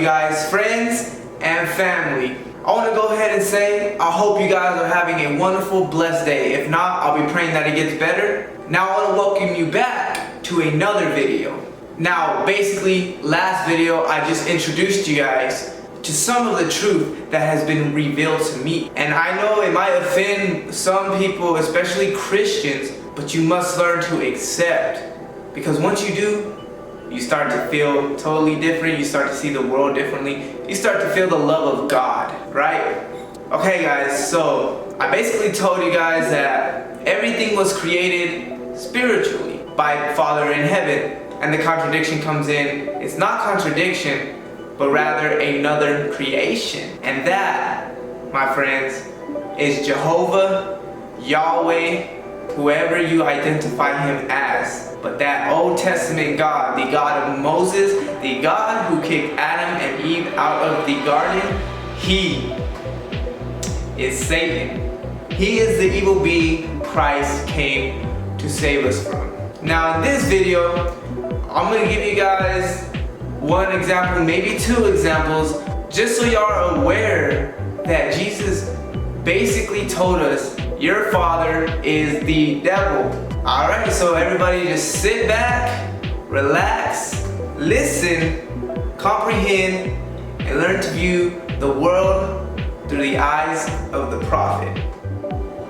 you guys, friends and family? I want to go ahead and say, I hope you guys are having a wonderful, blessed day. If not, I'll be praying that it gets better. Now I want to welcome you back to another video. Now, basically, last video, I just introduced you guys to some of the truth that has been revealed to me. And I know it might offend some people, especially Christians, but you must learn to accept. Because once you do, you start to feel totally different. You start to see the world differently. You start to feel the love of God, right? Okay guys, so I basically told you guys that everything was created spiritually by Father in heaven. And the contradiction comes in. It's not contradiction, but rather another creation. And that, my friends, is Jehovah, Yahweh, whoever you identify him as. But that Old Testament God, the God of Moses, the God who kicked Adam and Eve out of the garden, he is Satan. He is the evil being Christ came to save us from. Now in this video, I'm going to give you guys one example, maybe two examples, just so y'all are aware that Jesus basically told us your father is the devil. Alright, so everybody just sit back, relax, listen, comprehend, and learn to view the world through the eyes of the prophet.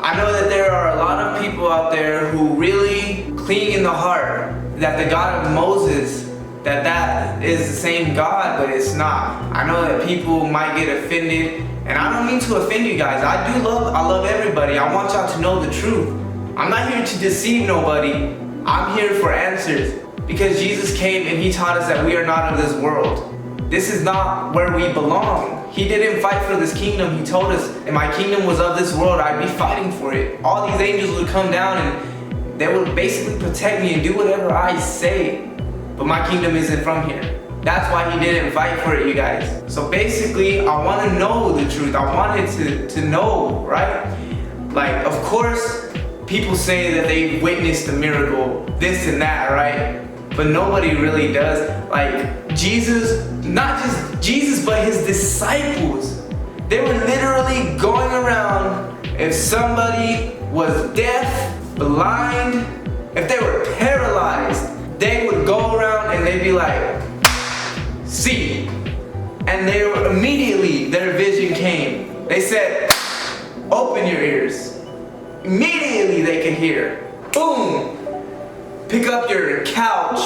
I know that there are a lot of people out there who really cling in the heart that the God of Moses, that is the same God, but it's not. I know that people might get offended, and I don't mean to offend you guys. I love everybody. I want y'all to know the truth. I'm not here to deceive nobody. I'm here for answers, because Jesus came and he taught us that we are not of this world. This is not where we belong. He didn't fight for this kingdom. He told us, if my kingdom was of this world, I'd be fighting for it. All these angels would come down and they would basically protect me and do whatever I say. But my kingdom isn't from here. That's why he didn't fight for it, you guys. So basically, I want to know the truth. I wanted to know, right? Like, of course, people say that they witnessed the miracle, this and that, right? But nobody really does. Like, Jesus, not just Jesus, but his disciples, they were literally going around. If somebody was deaf, blind, if they were paralyzed, they would go around and they'd be like, see. And they were, immediately their vision came. They said, open your ears. Immediately they could hear. Boom. Pick up your couch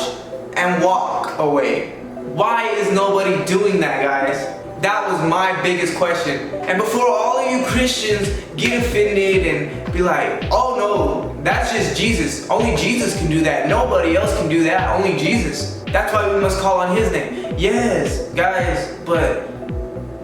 and walk away. Why is nobody doing that, guys? That was my biggest question. And before all of you Christians get offended and be like, oh no, that's just Jesus. Only Jesus can do that. Nobody else can do that. Only Jesus. That's why we must call on his name. Yes, guys, but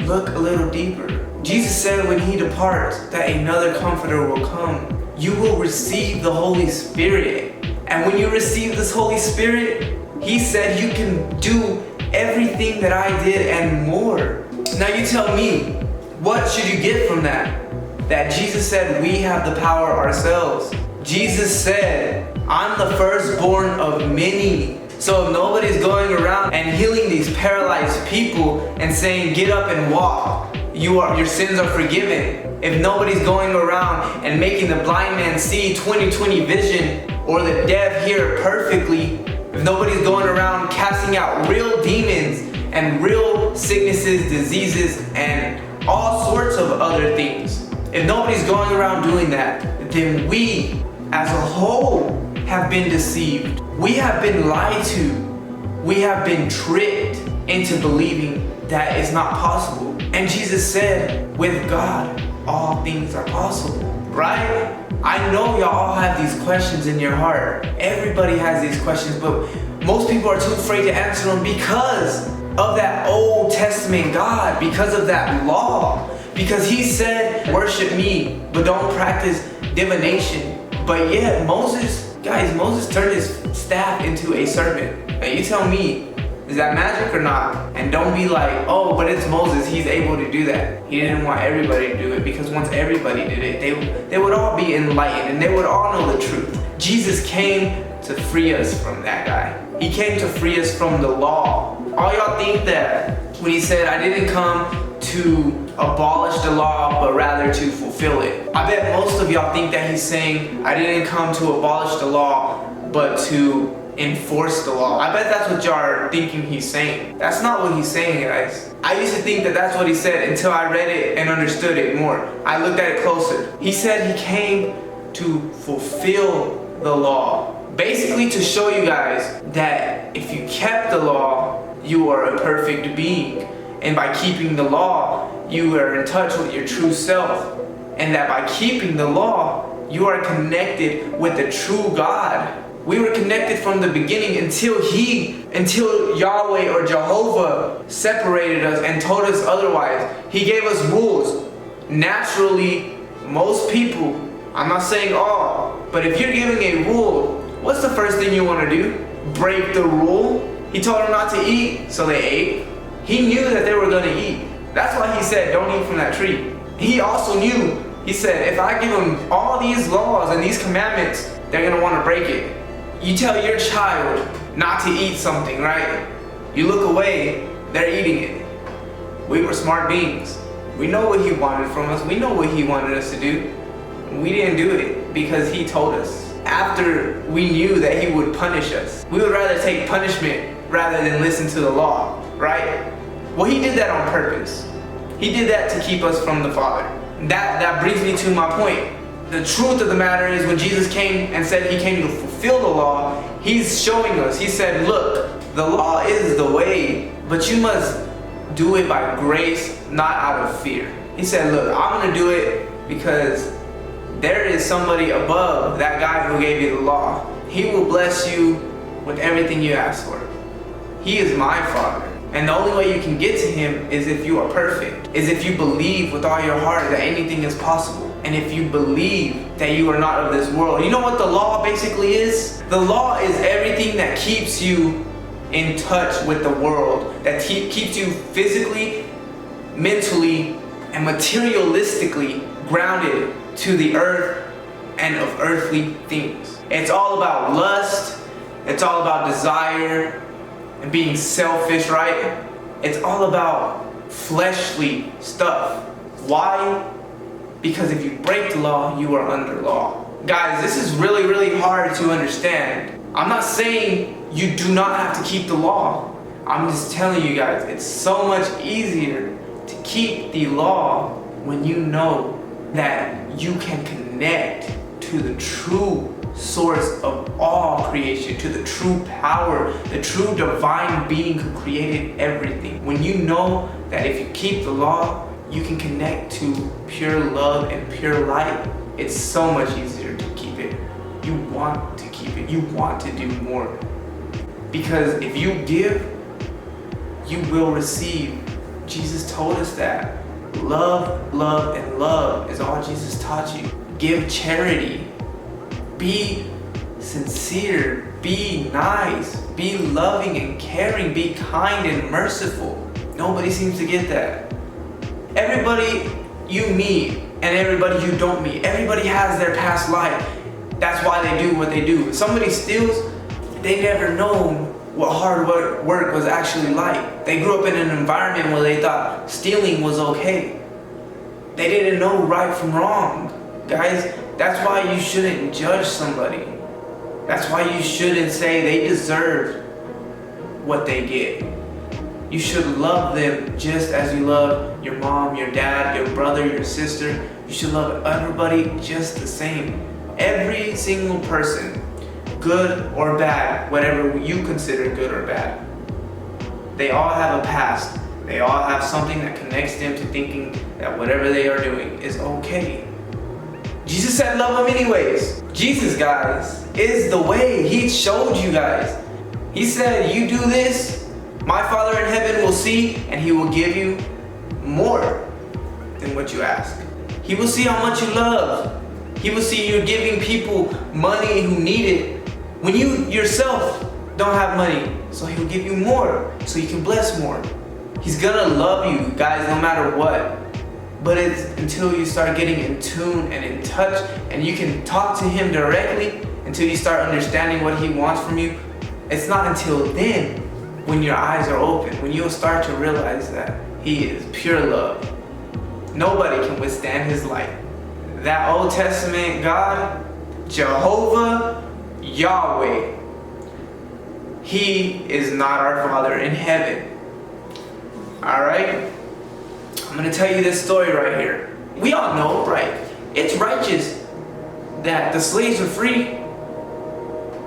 look a little deeper. Jesus said when he departs that another comforter will come. You will receive the Holy Spirit. And when you receive this Holy Spirit, he said you can do everything that I did and more. Now you tell me, what should you get from that? That Jesus said we have the power ourselves. Jesus said, I'm the firstborn of many. So if nobody's going around and healing these paralyzed people and saying, get up and walk, your sins are forgiven. If nobody's going around and making the blind man see 20/20 vision or the deaf hear perfectly, if nobody's going around casting out real demons and real sicknesses, diseases, and all sorts of other things, if nobody's going around doing that, then we as a whole have been deceived. We have been lied to. We have been tricked into believing that it's not possible. And Jesus said, with God, all things are possible, right? I know y'all all have these questions in your heart. Everybody has these questions, but most people are too afraid to answer them because of that Old Testament God, because of that law. Because he said, worship me, but don't practice divination. But yet Moses turned his staff into a serpent. Now you tell me, is that magic or not? And don't be like, oh, but it's Moses, he's able to do that. He didn't want everybody to do it, because once everybody did it, they would all be enlightened and they would all know the truth. Jesus came to free us from that guy. He came to free us from the law. All y'all think that when he said, I didn't come to abolish the law, but rather to fulfill it. I bet most of y'all think that he's saying, I didn't come to abolish the law, but to enforce the law. I bet that's what y'all are thinking he's saying. That's not what he's saying, guys. I used to think that that's what he said until I read it and understood it more. I looked at it closer. He said he came to fulfill the law. Basically to show you guys that if you kept the law, you are a perfect being. And by keeping the law, you are in touch with your true self. And that by keeping the law, you are connected with the true God. We were connected from the beginning until Yahweh or Jehovah separated us and told us otherwise. He gave us rules. Naturally, most people, I'm not saying all, but if you're giving a rule, what's the first thing you want to do? Break the rule? He told them not to eat, so they ate. He knew that they were going to eat. That's why he said, don't eat from that tree. He also knew, he said, if I give them all these laws and these commandments, they're going to want to break it. You tell your child not to eat something, right? You look away, they're eating it. We were smart beings. We know what he wanted from us. We know what he wanted us to do. We didn't do it because he told us. After we knew that he would punish us, we would rather take punishment rather than listen to the law, right? Well, he did that on purpose. He did that to keep us from the Father. That brings me to my point. The truth of the matter is when Jesus came and said he came to fulfill the law, he's showing us. He said, look, the law is the way, but you must do it by grace, not out of fear. He said, look, I'm going to do it because there is somebody above that guy who gave you the law. He will bless you with everything you ask for. He is my Father. And the only way you can get to him is if you are perfect, is if you believe with all your heart that anything is possible. And if you believe that you are not of this world. You know what the law basically is? The law is everything that keeps you in touch with the world, that keeps you physically, mentally, and materialistically grounded to the earth and of earthly things. It's all about lust, it's all about desire, and being selfish, right? It's all about fleshly stuff. Why? Because if you break the law, you are under law. Guys, this is really, really hard to understand. I'm not saying you do not have to keep the law. I'm just telling you guys, it's so much easier to keep the law when you know that you can connect to the true source of all creation, to the true power, the true divine being who created everything. When you know that if you keep the law, you can connect to pure love and pure light, it's so much easier to keep it. You want to keep it. You want to do more. Because if you give, you will receive. Jesus told us that. Love, love, and love is all Jesus taught you. Give charity. Be sincere. Be nice. Be loving and caring. Be kind and merciful. Nobody seems to get that. Everybody you meet and everybody you don't meet, everybody has their past life. That's why they do what they do. If somebody steals, they never know what hard work was actually like. They grew up in an environment where they thought stealing was okay. They didn't know right from wrong. Guys, that's why you shouldn't judge somebody. That's why you shouldn't say they deserve what they get. You should love them just as you love your mom, your dad, your brother, your sister. You should love everybody just the same. Every single person, good or bad, whatever you consider good or bad, they all have a past. They all have something that connects them to thinking that whatever they are doing is okay. Jesus said love them anyways. Jesus, guys, is the way. He showed you guys. He said, you do this, my Father in heaven will see, and he will give you more than what you ask. He will see how much you love. He will see you're giving people money who need it when you yourself don't have money. So he'll give you more so you can bless more. He's gonna love you guys no matter what. But it's until you start getting in tune and in touch and you can talk to him directly, until you start understanding what he wants from you, It's not until then, when your eyes are open, when you'll start to realize that He is pure love. Nobody can withstand His light. That Old Testament God, Jehovah, Yahweh, He is not our Father in heaven. Alright? I'm going to tell you this story right here. We all know, right? It's righteous that the slaves are free,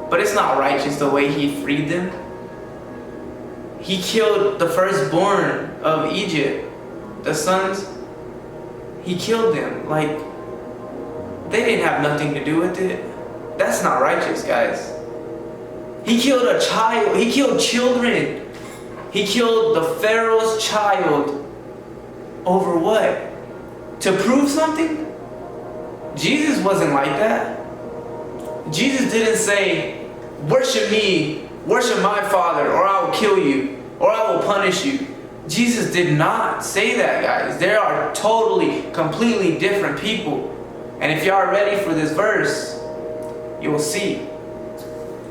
but it's not righteous the way He freed them. He killed the firstborn of Egypt, the sons. He killed them. Like, they didn't have nothing to do with it. That's not righteous, guys. He killed a child. He killed children. He killed the Pharaoh's child. Over what? To prove something? Jesus wasn't like that. Jesus didn't say, worship me, worship my Father, or I will kill you, or I will punish you. Jesus did not say that, guys. They are totally, completely different people. And if you are ready for this verse, you will see.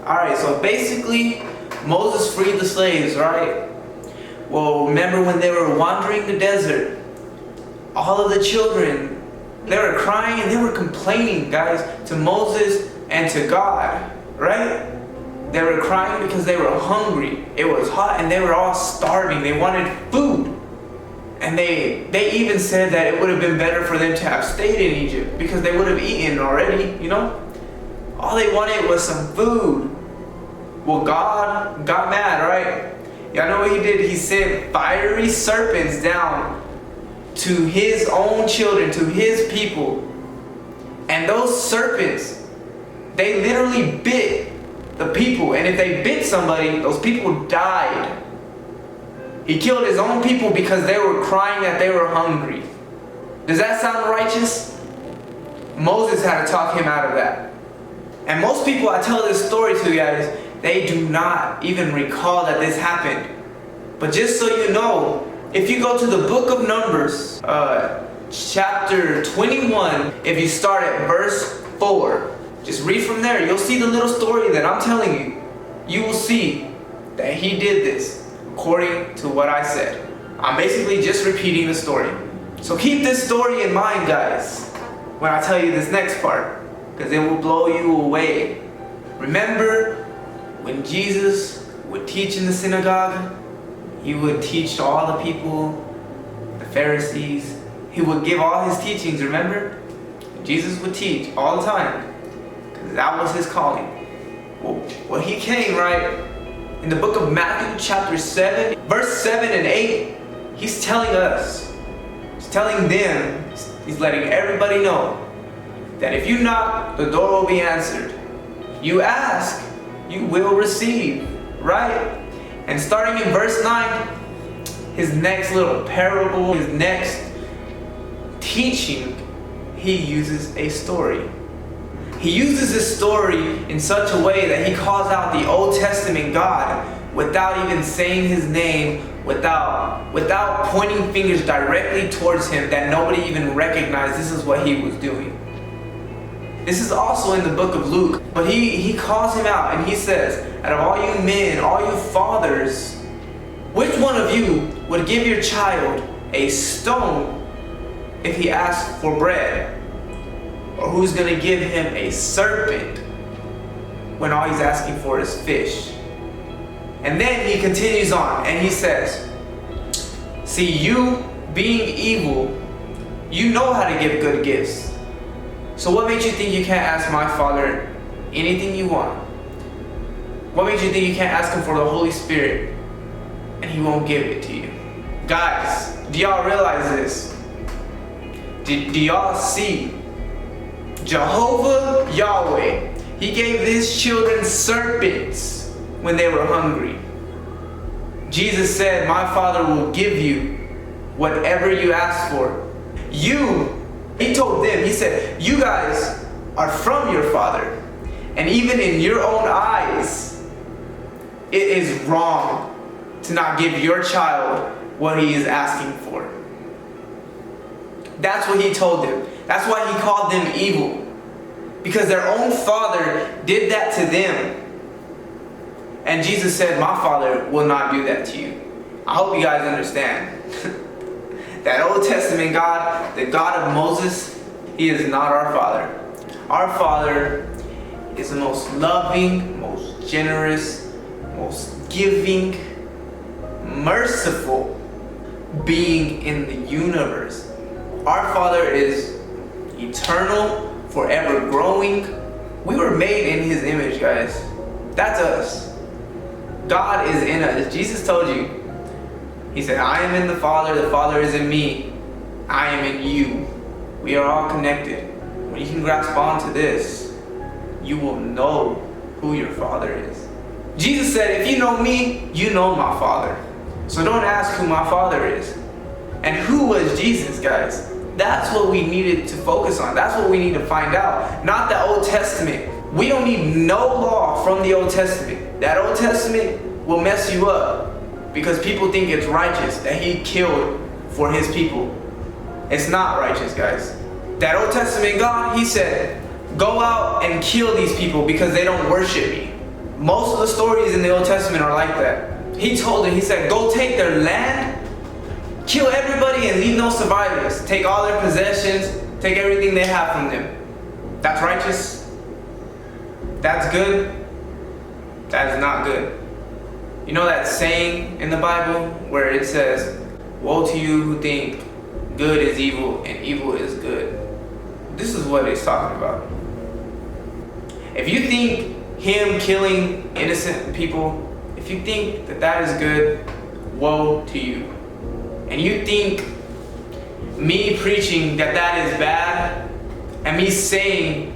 Alright, so basically, Moses freed the slaves, right? Well, remember when they were wandering the desert, all of the children, they were crying and they were complaining, guys, to Moses and to God, right? They were crying because they were hungry. It was hot and they were all starving. They wanted food. And they even said that it would have been better for them to have stayed in Egypt because they would have eaten already, you know? All they wanted was some food. Well, God got mad, right? Y'all know what He did? He sent fiery serpents down to His own children, to His people. And those serpents, they literally bit the people. And if they bit somebody, those people died. He killed His own people because they were crying that they were hungry. Does that sound righteous? Moses had to talk him out of that. And most people I tell this story to, guys, they do not even recall that this happened. But just so you know, if you go to the book of Numbers, chapter 21, if you start at verse 4, just read from there. You'll see the little story that I'm telling you. You will see that he did this according to what I said. I'm basically just repeating the story. So keep this story in mind, guys, when I tell you this next part, because it will blow you away. Remember when Jesus would teach in the synagogue? He would teach to all the people, the Pharisees. He would give all His teachings, remember? Jesus would teach all the time, because that was His calling. Well, He came, right? In the book of Matthew, chapter 7, verse 7 and 8, He's telling us, He's telling them, He's letting everybody know that if you knock, the door will be answered. You ask, you will receive, right? And starting in verse 9, His next little parable, His next teaching, He uses a story. He uses this story in such a way that He calls out the Old Testament God without even saying His name, without pointing fingers directly towards Him that nobody even recognized this is what He was doing. This is also in the book of Luke, but he calls him out and he says, out of all you men, all you fathers, which one of you would give your child a stone if he asks for bread? Or who's going to give him a serpent when all he's asking for is fish? And then he continues on and he says, see, you being evil, you know how to give good gifts. So what makes you think you can't ask my Father anything you want? What makes you think you can't ask Him for the Holy Spirit and He won't give it to you? Guys, do y'all realize this? Do y'all see? Jehovah Yahweh, He gave His children serpents when they were hungry. Jesus said, my Father will give you whatever you ask for. He told them, He said, you guys are from your father. And even in your own eyes, it is wrong to not give your child what he is asking for. That's what He told them. That's why He called them evil. Because their own father did that to them. And Jesus said, my Father will not do that to you. I hope you guys understand. That Old Testament God, the God of Moses, he is not our Father. Our Father is the most loving, most generous, most giving, merciful being in the universe. Our Father is eternal, forever growing. We were made in his image, guys. That's us. God is in us. Jesus told you. He said, I am in the Father is in me. I am in you. We are all connected. When you can grasp onto this, you will know who your Father is. Jesus said, if you know me, you know my Father. So don't ask who my Father is. And who was Jesus, guys? That's what we needed to focus on. That's what we need to find out. Not the Old Testament. We don't need no law from the Old Testament. That Old Testament will mess you up because people think it's righteous that he killed for his people. It's not righteous, guys. That Old Testament God, he said, go out and kill these people because they don't worship me. Most of the stories in the Old Testament are like that. He told them, he said, go take their land, kill everybody and leave no survivors. Take all their possessions, take everything they have from them. That's righteous? That's good? That is not good. You know that saying in the Bible where it says, woe to you who think good is evil and evil is good. This is what it's talking about. If you think him killing innocent people, if you think that that is good, woe to you. And you think me preaching that that is bad, and me saying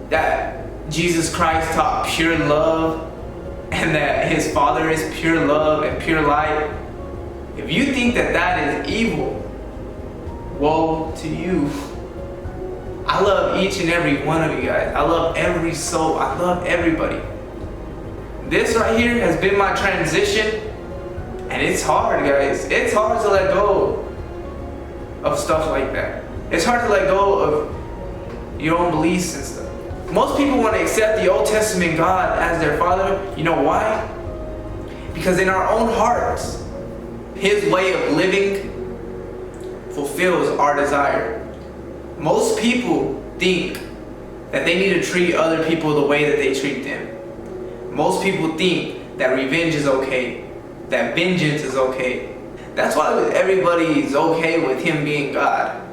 that Jesus Christ taught pure love, and that his Father is pure love and pure light, if you think that that is evil, woe to you. I love each and every one of you guys. I love every soul. I love everybody. This right here has been my transition, and it's hard, guys. It's hard to let go of stuff like that. It's hard to let go of your own beliefs and stuff. Most people want to accept the Old Testament God as their Father. You know why? Because in our own hearts, his way of living fulfills our desire. Most people think that they need to treat other people the way that they treat them. Most people think that revenge is okay, that vengeance is okay. That's why everybody is okay with him being God.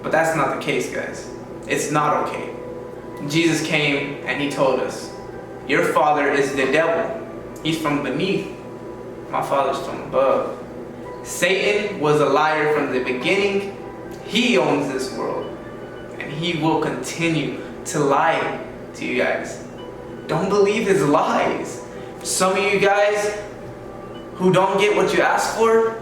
But that's not the case, guys. It's not okay. Jesus came and he told us, your father is the devil. He's from beneath. My Father's from above. Satan was a liar from the beginning. He owns this world. And he will continue to lie to you guys. Don't believe his lies. Some of you guys who don't get what you ask for,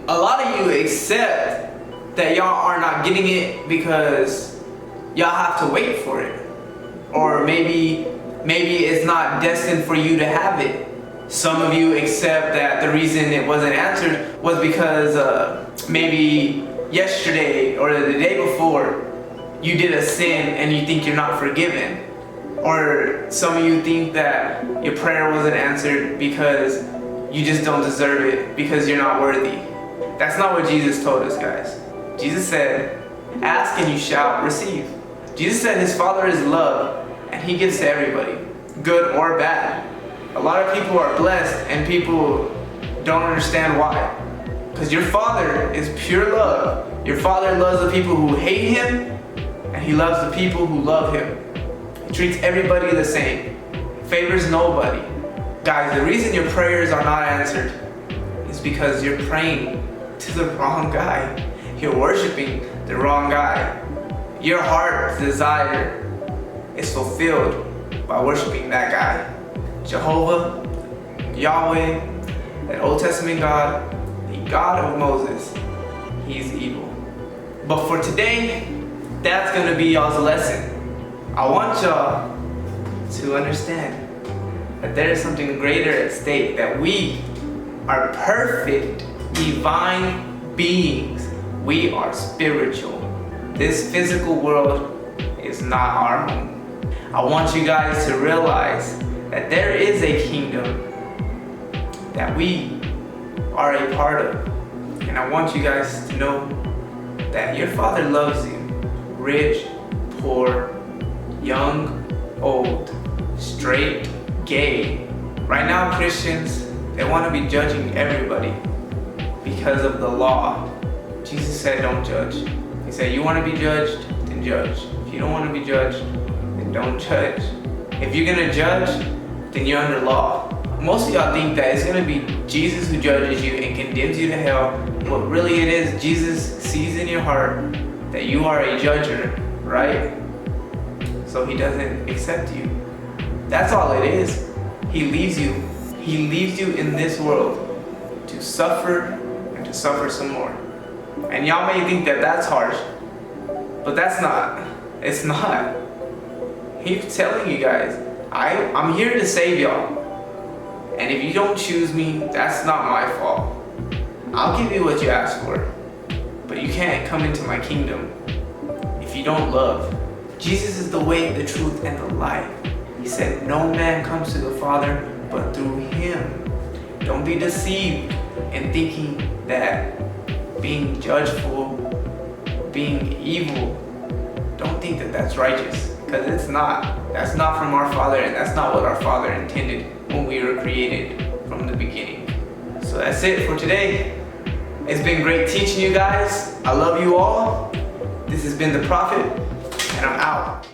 a lot of you accept that y'all are not getting it because y'all have to wait for it. Or maybe it's not destined for you to have it. Some of you accept that the reason it wasn't answered was because maybe yesterday or the day before you did a sin and you think you're not forgiven. Or some of you think that your prayer wasn't answered because you just don't deserve it, because you're not worthy. That's not what Jesus told us, guys. Jesus said, ask and you shall receive. Jesus said his Father is love, and he gives to everybody, good or bad. A lot of people are blessed and people don't understand why. Because your Father is pure love. Your Father loves the people who hate him, and he loves the people who love him. He treats everybody the same, favors nobody. Guys, the reason your prayers are not answered is because you're praying to the wrong guy. You're worshiping the wrong guy. Your heart's desire is fulfilled by worshiping that guy. Jehovah, Yahweh, that Old Testament God, the God of Moses, he's evil. But for today, that's gonna be y'all's lesson. I want y'all to understand that there is something greater at stake, that we are perfect, divine beings. We are spiritual. This physical world is not our home. I want you guys to realize that there is a kingdom that we are a part of. And I want you guys to know that your Father loves you. Rich, poor, young, old, straight, gay. Right now, Christians, they want to be judging everybody because of the law. Jesus said, don't judge. He said, you want to be judged, then judge. If you don't want to be judged, then don't judge. If you're going to judge, then you're under law. Most of y'all think that it's going to be Jesus who judges you and condemns you to hell. But really it is Jesus sees in your heart that you are a judger, right? So he doesn't accept you. That's all it is. He leaves you. He leaves you in this world to suffer and to suffer some more. And y'all may think that that's harsh, but that's not. It's not. He's telling you guys, I'm here to save y'all. And if you don't choose me, that's not my fault. I'll give you what you ask for, but you can't come into my kingdom if you don't love. Jesus is the way, the truth, and the life. He said, no man comes to the Father but through him. Don't be deceived in thinking that being judgeful, being evil, don't think that that's righteous, because it's not. That's not from our Father, and that's not what our Father intended when we were created from the beginning. So that's it for today. It's been great teaching you guys. I love you all. This has been The Prophet, and I'm out.